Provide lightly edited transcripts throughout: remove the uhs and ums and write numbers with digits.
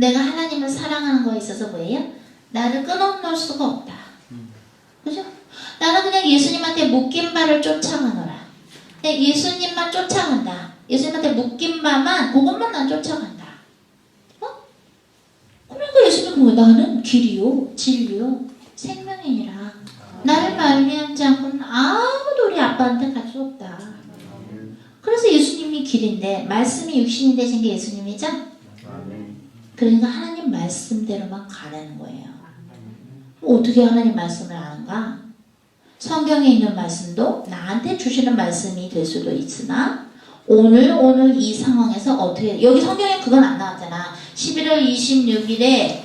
내가 하나님을 사랑하는 거에 있어서 뭐예요? 나를 끊어놓을 수가 없다. 그죠? 나는 그냥 예수님한테 묶인 바를 쫓아가노라. 그냥 예수님만 쫓아간다. 예수님한테 묶인 바만, 그것만 난 쫓아간다. 어? 그러니까 예수님은 뭐야? 나는 길이요, 진리요, 생명이니라. 나를 말미암지 않고는 아무도 우리 아빠한테 갈 수 없다. 그래서 예수님이 길인데, 말씀이 육신이 되신 게 예수님이죠? 그러니까 하나님 말씀대로만 가라는 거예요. 어떻게 하나님 말씀을 아는가? 성경에 있는 말씀도 나한테 주시는 말씀이 될 수도 있으나 오늘 이 상황에서 어떻게, 여기 성경에 그건 안 나왔잖아. 11월 26일에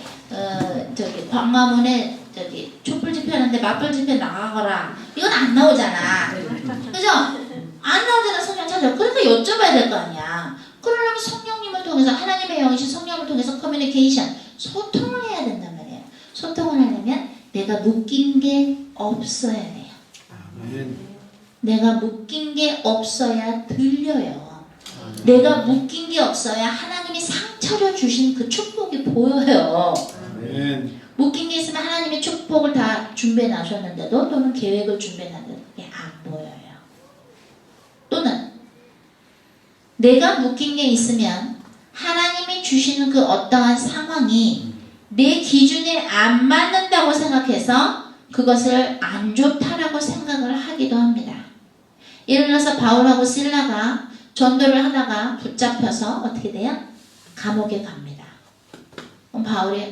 저기 광화문에 저기 촛불 집회하는데 맞불 집회 나가거라. 이건 안 나오잖아. 그죠? 안 나오잖아. 성경 찾아. 그러니까 여쭤봐야 될 거 아니야. 그러려면 성령님을 통해서, 하나님의 영이신 성령을 통해서 커뮤니케이션, 소통을 해야 된단 말이에요. 소통을 하려면 내가 묶인 게 없어야 돼요. 내가 묶인 게 없어야 들려요. 내가 묶인 게 없어야 하나님이 상처를 주신 그 축복이 보여요. 묶인 게 있으면 하나님의 축복을 다 준비해 놔셨는데도, 또는 계획을 준비해 놨는데도 그게 안 보여요. 또는 내가 묶인 게 있으면 하나님이 주시는 그 어떠한 상황이 내 기준에 안 맞는다고 생각해서 그것을 안 좋다라고 생각을 하기도 합니다. 예를 들어서 바울하고 실라가 전도를 하다가 붙잡혀서 어떻게 돼요? 감옥에 갑니다. 그럼 바울이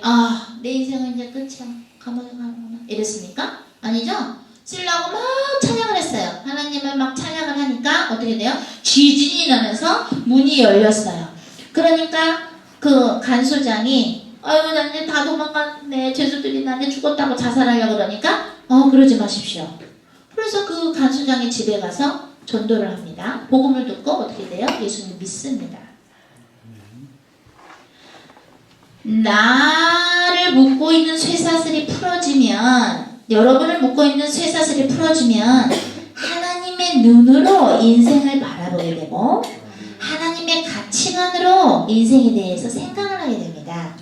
내 인생은 이제 끝이야. 감옥에 가는구나. 이랬습니까? 아니죠? 실라고 막 찬양을 했어요. 하나님을 막 찬양을 하니까 어떻게 돼요? 지진이 나면서 문이 열렸어요. 그러니까 그 간수장이 난 이제 다 도망갔네. 죄수들이 나한테 죽었다고 자살하려고 그러니까 그러지 마십시오. 그래서 그 간수장의 집에 가서 전도를 합니다. 복음을 듣고 어떻게 돼요? 예수님 믿습니다. 나를 묶고 있는 쇠사슬이 풀어지면, 여러분을 묶고 있는 쇠사슬이 풀어지면 하나님의 눈으로 인생을 바라보게 되고 하나님의 가치관으로 인생에 대해서 생각을 하게 됩니다.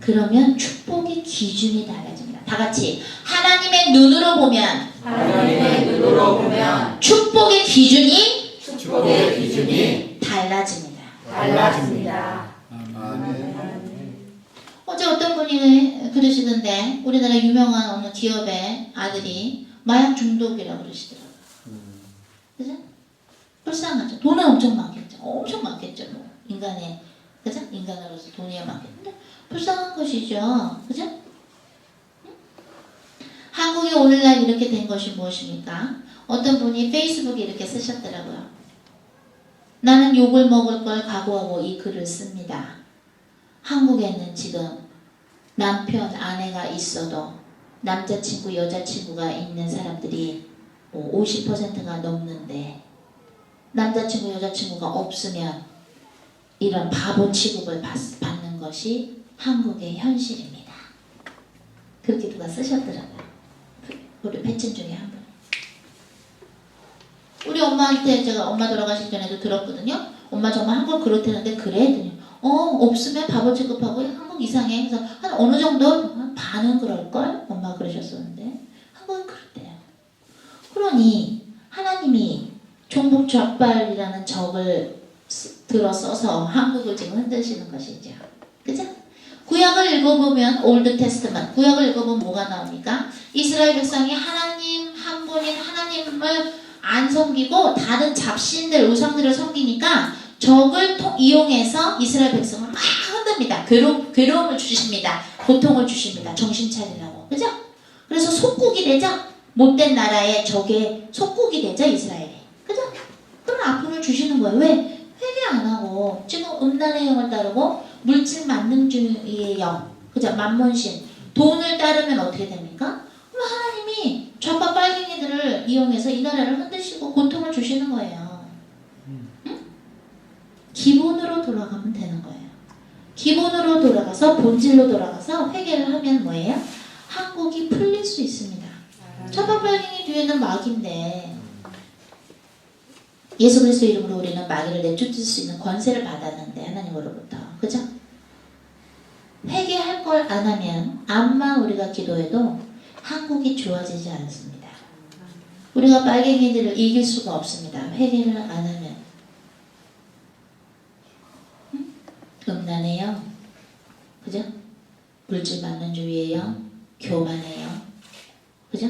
그러면 축복의 기준이 달라집니다. 다 같이 하나님의 눈으로 보면, 축복의 기준이 달라집니다. 어제 어떤 분이 그러시던데, 우리나라 유명한 어느 기업의 아들이 마약 중독이라고 그러시더라고요. 그죠? 불쌍하죠. 돈은 엄청 많겠죠. 엄청 많겠죠. 뭐 인간의, 그죠? 인간으로서 돈이 많겠는데 불쌍한 것이죠. 그죠? 응? 한국이 오늘날 이렇게 된 것이 무엇입니까? 어떤 분이 페이스북에 이렇게 쓰셨더라고요. 나는 욕을 먹을 걸 각오하고 이 글을 씁니다. 한국에는 지금 남편, 아내가 있어도 남자친구, 여자친구가 있는 사람들이 50%가 넘는데, 남자친구, 여자친구가 없으면 이런 바보 취급을 받는 것이 한국의 현실입니다. 그렇게 누가 쓰셨더라고요. 우리 패친 중에 한 분. 우리 엄마한테 제가 엄마 돌아가시기 전에도 들었거든요. 엄마 정말 한국 그렇다는데 그래? 없으면 바보 취급하고 한국 이상해. 그래서 한 어느 정도 반은 그럴걸? 엄마가 그러셨었는데 한국은 그렇대요. 그러니 하나님이 종북 좌빨이라는 적을 들어 써서 한국을 지금 흔드시는 것이죠. 그죠? 구약을 읽어보면, 올드 테스트먼트 구약을 읽어보면 뭐가 나옵니까? 이스라엘 백성이 하나님 한 분인 하나님을 안 섬기고 다른 잡신들, 우상들을 섬기니까 적을 이용해서 이스라엘 백성을 막 흔듭니다. 괴로움을 주십니다. 고통을 주십니다. 정신 차리라고. 그죠? 그래서 속국이 되죠? 못된 나라의 적의 속국이 되죠, 이스라엘이. 그죠? 그럼 아픔을 주시는 거예요. 왜? 회개 안 하고 지금 음란의 영을 따르고 물질 만능주의의 영, 그죠? 만몬신, 돈을 따르면 어떻게 됩니까? 그럼 하나님이 좌파 빨갱이들을 이용해서 이 나라를 흔드시고 고통을 주시는 거예요. 응? 기본으로 돌아가면 되는 거예요. 기본으로 돌아가서, 본질로 돌아가서 회개를 하면 뭐예요? 한국이 풀릴 수 있습니다. 좌파 빨갱이 뒤에는 마귀인데, 예수 그리스도 이름으로 우리는 마귀를 내쫓을 수 있는 권세를 받았는데, 하나님으로부터. 그죠? 생각을 안 하면 암만 우리가 기도해도 한국이 좋아지지 않습니다. 우리가 빨갱이들을 이길 수가 없습니다. 회개를 안 하면. 음란해요. 그죠? 물질 받는 주의예요. 교만해요. 그죠?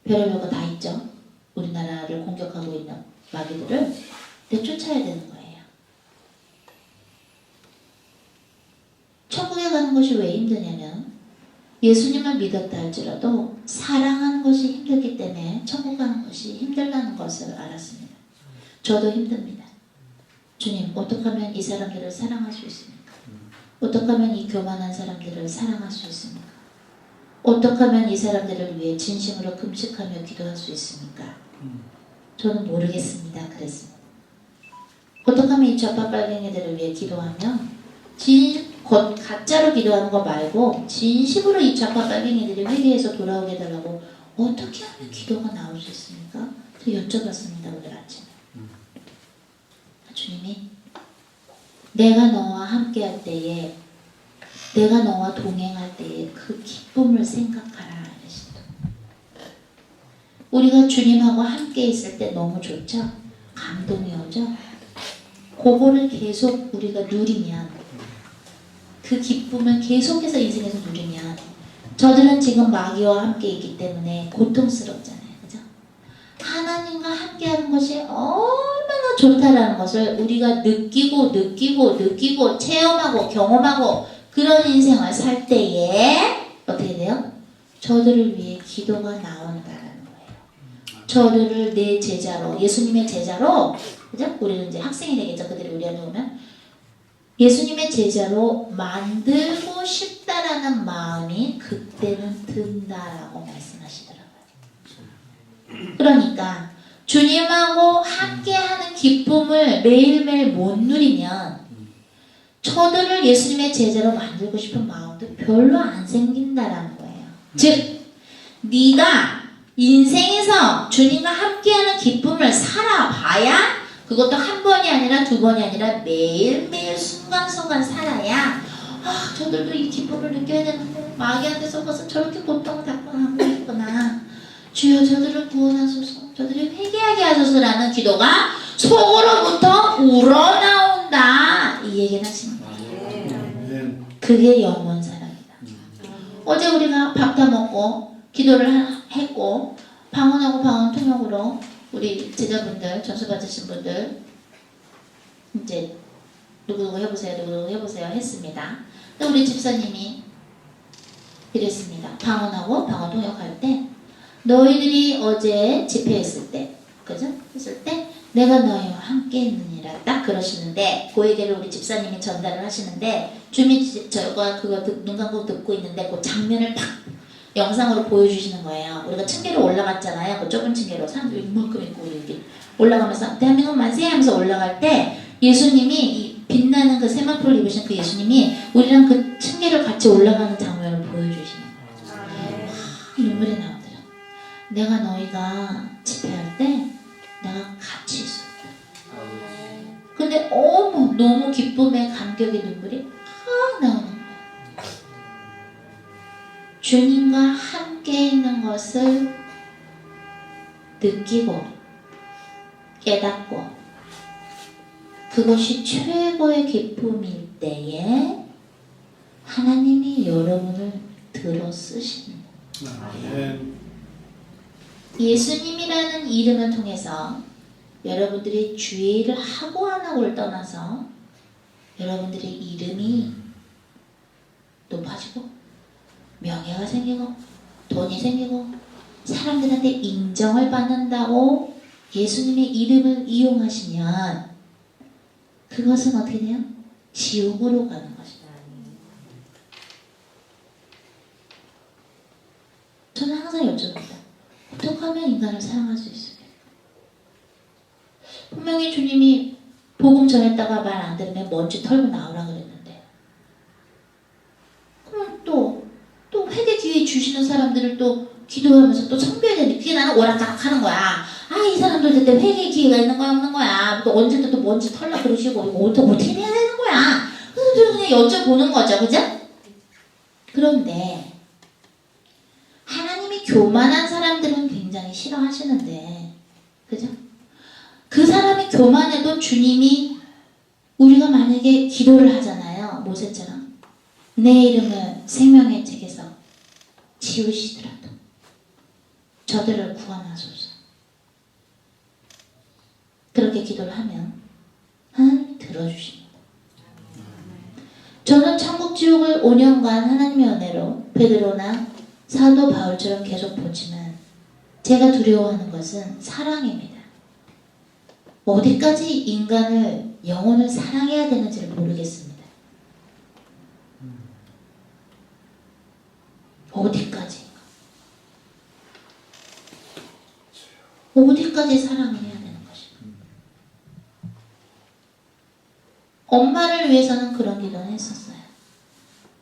별의별 거 다 있죠. 우리나라를 공격하고 있는 마귀들을 내쫓아야 되는 거예요. 천국에 가는 것이 왜 힘드냐면 예수님을 믿었다 할지라도 사랑하는 것이 힘들기 때문에 천국 가는 것이 힘들다는 것을 알았습니다. 저도 힘듭니다. 주님, 어떻게 하면 이 사람들을 사랑할 수 있습니까? 어떻게 하면 이 교만한 사람들을 사랑할 수 있습니까? 어떻게 하면 이 사람들을 위해 진심으로 금식하며 기도할 수 있습니까? 저는 모르겠습니다. 그랬습니다. 어떻게 하면 이 좌파 빨갱이들을 위해 기도하면 가짜로 기도하는 거 말고 진심으로 이 좌파 빨갱이들이 회개해서 돌아오게 해달라고 어떻게 하면 기도가 나올 수 있습니까? 저 여쭤봤습니다. 오늘 아침에. 주님이 내가 너와 함께 할 때에 내가 너와 동행할 때에 그 기쁨을 생각하라 이러시죠. 우리가 주님하고 함께 있을 때 너무 좋죠? 감동이 오죠? 그거를 계속 우리가 누리면 그 기쁨을 계속해서 인생에서 누리면 저들은 지금 마귀와 함께 있기 때문에 고통스럽잖아요. 그죠? 하나님과 함께하는 것이 얼마나 좋다라는 것을 우리가 느끼고 체험하고 경험하고 그런 인생을 살 때에 어떻게 돼요? 저들을 위해 기도가 나온다라는 거예요. 저들을 내 제자로, 예수님의 제자로, 그죠? 우리는 이제 학생이 되겠죠. 그들이 우리한테 오면 예수님의 제자로 만들고 싶다라는 마음이 그때는 든다라고 말씀하시더라고요. 그러니까 주님하고 함께하는 기쁨을 매일매일 못 누리면 저들을 예수님의 제자로 만들고 싶은 마음도 별로 안 생긴다라는 거예요. 즉, 네가 인생에서 주님과 함께하는 기쁨을 살아봐야 그것도 한 번이 아니라 두 번이 아니라 매일매일 순간순간 살아야 저들도 이 기쁨을 느껴야 되는데 마귀한테 속아서 저렇게 고통을 당하고 있구나. 주여 저들을 구원하소서. 저들이 회개하게 하소서라는 기도가 속으로부터 우러나온다. 이 얘기를 하시는 거예요. 그게 영원 사랑이다. 어제 우리가 밥 다 먹고 기도를 했고 방언하고 방언 통역으로 우리 제자분들, 전수 받으신 분들 이제 누구누구 해보세요 했습니다. 또 우리 집사님이 이랬습니다. 방언하고 방언 통역할 때 너희들이 어제 집회했을 때 그죠? 했을 때 내가 너희와 함께 있느니라 딱 그러시는데 그 얘기를 우리 집사님이 전달을 하시는데 주민 저가 그거 눈 감고 듣고 있는데 그 장면을 팍 영상으로 보여주시는 거예요. 우리가 층계로 올라갔잖아요. 그 좁은 층계로 사람들이 이만큼 있고 이렇게 올라가면서 대한민국 만세 하면서 올라갈 때 예수님이 이 빛나는 그 세마포를 입으신 그 예수님이 우리랑 그 층계를 같이 올라가는 장면을 보여주시는 거예요. 눈물이 나오더라. 내가 너희가 집회할 때 내가 같이 있었다. 근데 너무 기쁨의 감격의 눈물이 나오는 거예요. 주님과 함께 있는 것을 느끼고 깨닫고 그것이 최고의 기쁨일 때에 하나님이 여러분을 들어 쓰시는 거예요. 예수님이라는 이름을 통해서 여러분들이 죄를 하고 안 하고를 떠나서 여러분들의 이름이 높아지고 명예가 생기고 돈이 생기고 사람들한테 인정을 받는다고 예수님의 이름을 이용하시면 그것은 어떻게 돼요? 지옥으로 가는 것이다. 저는 항상 여쭤봅니다. 어떻게 하면 인간을 사랑할 수 있을까요? 분명히 주님이 복음 전했다가 말 안 들으면 먼지 털고 나오라 그랬는데 그럼 또 회개 기회 주시는 사람들을 또 기도하면서 또 섬겨야 되는데 그게 나는 오락가락 하는 거야. 이 사람들 그때 회개 기회가 있는 거야 없는 거야. 또 언제 또 먼지 털라 그러시고 어떻게 해야 되는 거야. 그래서 그냥 여쭤보는 거죠. 그죠? 그런데 하나님이 교만한 사람들은 굉장히 싫어하시는데, 그죠? 그 사람이 교만해도 주님이, 우리가 만약에 기도를 하잖아요. 모세처럼 내 이름을 생명의 책에서 지우시더라도 저들을 구원하소서. 그렇게 기도를 하면 하나님이 들어주십니다. 저는 천국 지옥을 5년간 하나님의 은혜로 베드로나 사도 바울처럼 계속 보지만 제가 두려워하는 것은 사랑입니다. 어디까지 인간을, 영혼을 사랑해야 되는지를 모르겠습니다. 어디까지 사랑을 해야 되는 것인가? 엄마를 위해서는 그런 기도는 했었어요.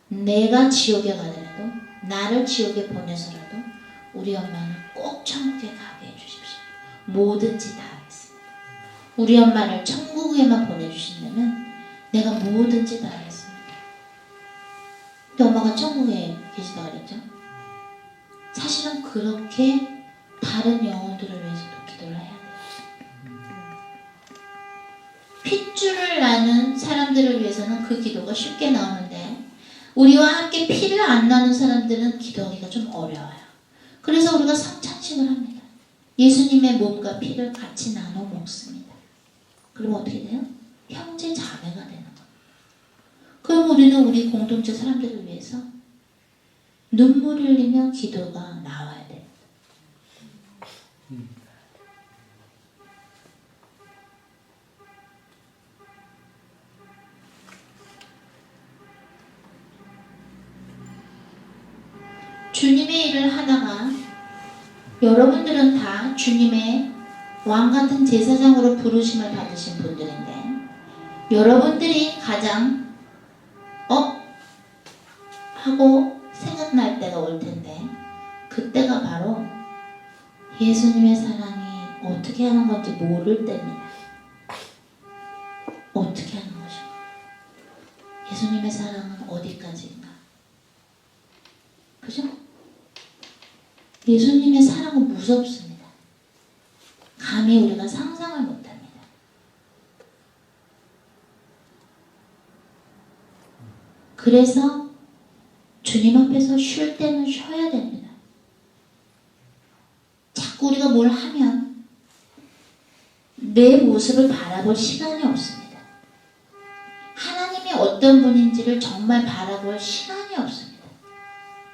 내가 지옥에 가더라도, 나를 지옥에 보내서라도 우리 엄마는 꼭 천국에 가게 해주십시오. 뭐든지 다 하겠습니다. 우리 엄마를 천국에만 보내주신다면 내가 뭐든지 다 하겠습니다. 근데 엄마가 천국에 계시다 그랬죠? 사실은 그렇게 다른 영혼들을 위해서도 기도를 해야 돼요. 핏줄을 나는 사람들을 위해서는 그 기도가 쉽게 나오는데, 우리와 함께 피를 안 나는 사람들은 기도하기가 좀 어려워요. 그래서 우리가 성찬식을 합니다. 예수님의 몸과 피를 같이 나눠 먹습니다. 그럼 어떻게 돼요? 형제 자매가 되는 거예요. 그럼 우리는 우리 공동체 사람들을 위해서 눈물을 흘리며 기도가 나와야 돼요. 주님의 일을 하다가 여러분들은 다 주님의 왕같은 제사장으로 부르심을 받으신 분들인데, 여러분들이 가장 하고 생각날 때가 올 텐데, 그때가 바로 예수님의 사랑이 어떻게 하는 건지 모를 때입니다. 어떻게 하는 것인가? 예수님의 사랑은 어디까지인가? 그죠? 예수님의 사랑은 무섭습니다. 감히 우리가 상상을 못합니다. 그래서 주님 앞에서 쉴 때는 쉬어야 됩니다. 자꾸 우리가 뭘 하면 내 모습을 바라볼 시간이 없습니다. 하나님이 어떤 분인지를 정말 바라볼 시간이 없습니다.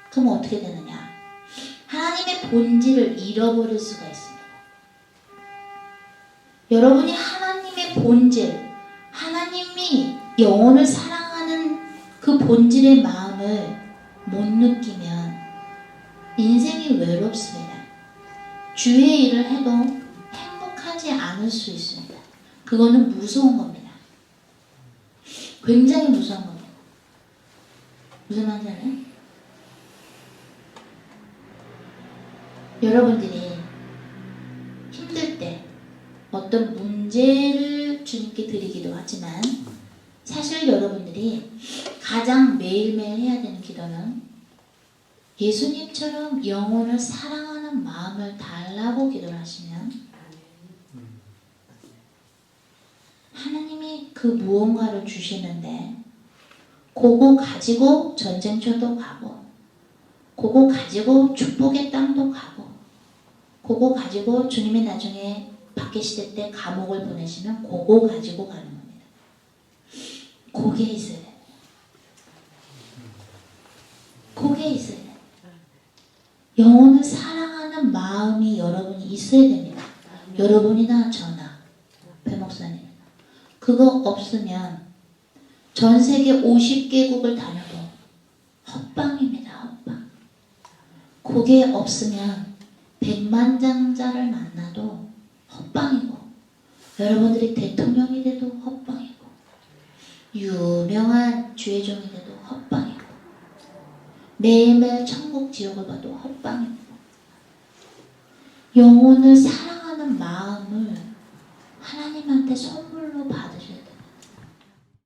그럼 어떻게 되느냐? 하나님의 본질을 잃어버릴 수가 있습니다. 여러분이 하나님의 본질, 하나님이 영혼을 사랑하는 그 본질의 마음을 못 느끼면 인생이 외롭습니다. 주의 일을 해도 행복하지 않을 수 있습니다. 그거는 무서운 겁니다. 굉장히 무서운 겁니다. 무슨 말인지 알아요? 여러분들이 힘들 때 어떤 문제를 주님께 드리기도 하지만, 사실 여러분들이 가장 매일매일 해야 되는 기도는 예수님처럼 영혼을 사랑하는 마음을 달라고 기도를 하시면 하나님이 그 무언가를 주시는데, 그거 가지고 전쟁터도 가고, 그거 가지고 축복의 땅도 가고, 그거 가지고 주님이 나중에 밖에 시대 때 감옥을 보내시면 그거 가지고 가는 겁니다. 그게 있어야 돼요. 그게 있어야 돼요. 영혼을 사랑하는 마음이 여러분이 있어야 됩니다. 여러분이나 저나 배목사님, 그거 없으면 전 세계 50개국을 다녀도 헛방입니다. 헛방. 그게 없으면 백만장자를 만나도 헛방이고, 여러분들이 대통령이 돼도 헛방이고, 유명한 주의종이 돼도 헛방이고, 매일매일 천국 지옥을 봐도 헛방이고, 영혼을 사랑하는 마음을 하나님한테